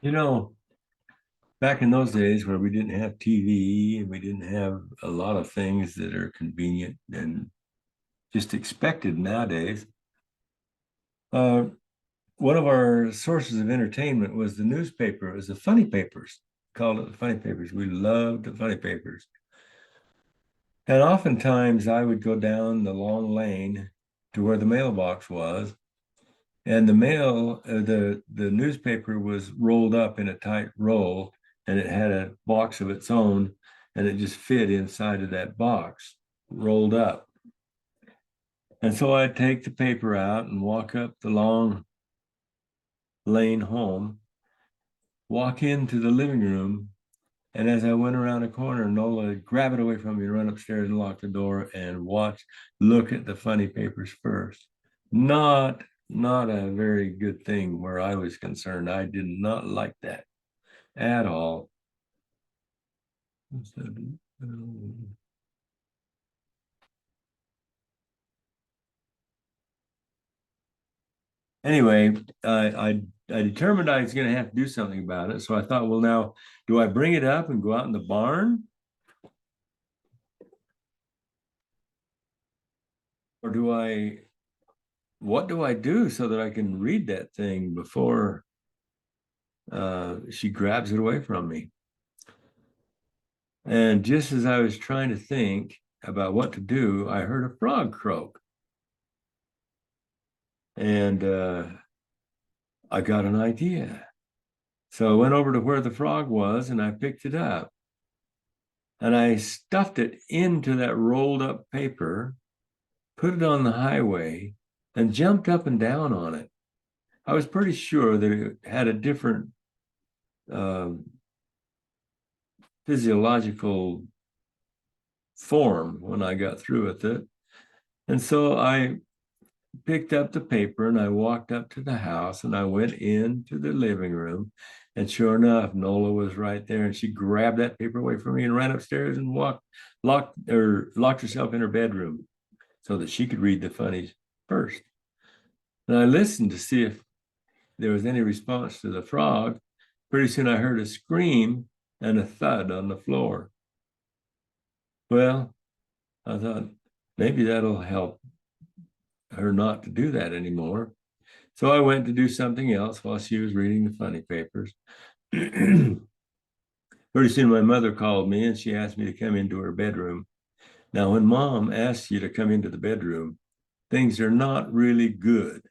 You know, back in those days where we didn't have TV and we didn't have a lot of things that are convenient and just expected nowadays, uh, one of our sources of entertainment was the newspaper. It was the funny papers. Called it the funny papers. We loved the funny papers. And oftentimes I would go down the long lane to where the mailbox was, and the newspaper was rolled up in a tight roll, and it had a box of its own, and it just fit inside of that box, rolled up. And so I'd take the paper out and walk up the long lane home, walk into the living room, and as I went around a corner, Nola would grab it away from me, run upstairs and lock the door and look at the funny papers first. Not a very good thing where I was concerned. I did not like that at all. Anyway, I determined I was going to have to do something about it. So I thought, well, now, do I bring it up and go out in the barn, or what do I do so that I can read that thing before she grabs it away from me? And just as I was trying to think about what to do, I heard a frog croak. And I got an idea. So I went over to where the frog was and I picked it up and I stuffed it into that rolled up paper, put it on the highway, and jumped up and down on it. I was pretty sure that it had a different uh, physiological form when I got through with it. And so I picked up the paper and I walked up to the house and I went into the living room. And sure enough, Nola was right there and she grabbed that paper away from me and ran upstairs and locked herself in her bedroom so that she could read the funnies first. And I listened to see if there was any response to the frog. Pretty soon I heard a scream and a thud on the floor. Well, I thought maybe that'll help her not to do that anymore. So I went to do something else while she was reading the funny papers. Pretty soon my mother called me and she asked me to come into her bedroom. Now, when mom asks you to come into the bedroom, things are not really good.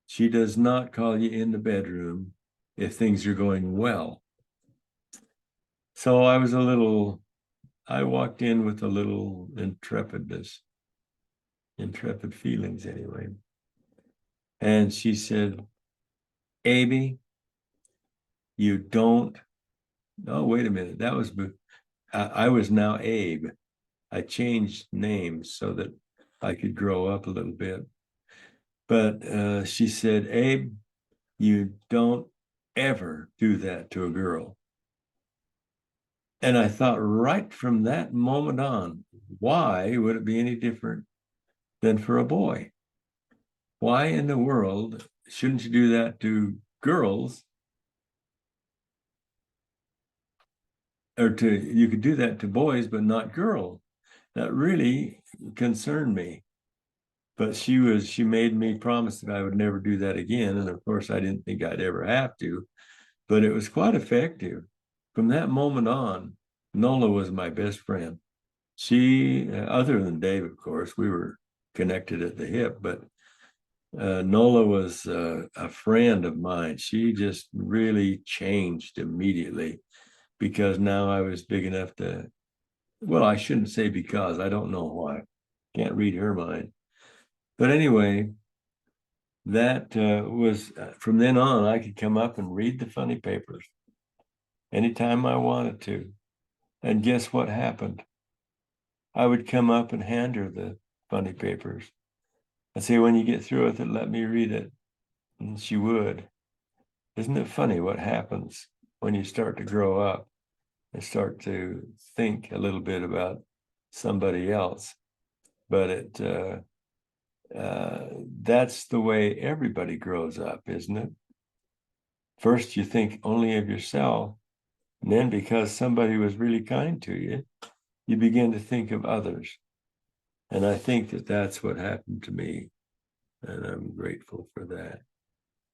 She does not call you in the bedroom if things are going well. So I walked in with a little intrepid feelings anyway. And she said, Abby, you don't, oh, wait a minute. I was now Abe. I changed names so that I could grow up a little bit. But she said, Abe, you don't ever do that to a girl. And I thought right from that moment on, why would it be any different than for a boy? Why in the world shouldn't you do that to girls? You could do that to boys, but not girls. That really concerned me. But she made me promise that I would never do that again. And of course, I didn't think I'd ever have to, but it was quite effective. From that moment on, Nola was my best friend. Other than Dave, of course, we were connected at the hip, but Nola was a friend of mine. She just really changed immediately because now I was big enough well, I shouldn't say because, I don't know why. Can't read her mind. But anyway, that was from then on, I could come up and read the funny papers anytime I wanted to. And guess what happened? I would come up and hand her the funny papers. I'd say, when you get through with it, let me read it. And she would. Isn't it funny what happens when you start to grow up and start to think a little bit about somebody else? But that's the way everybody grows up, isn't it? first you think only of yourself, and then because somebody was really kind to you, you begin to think of others. And I think that that's what happened to me, and I'm grateful for that.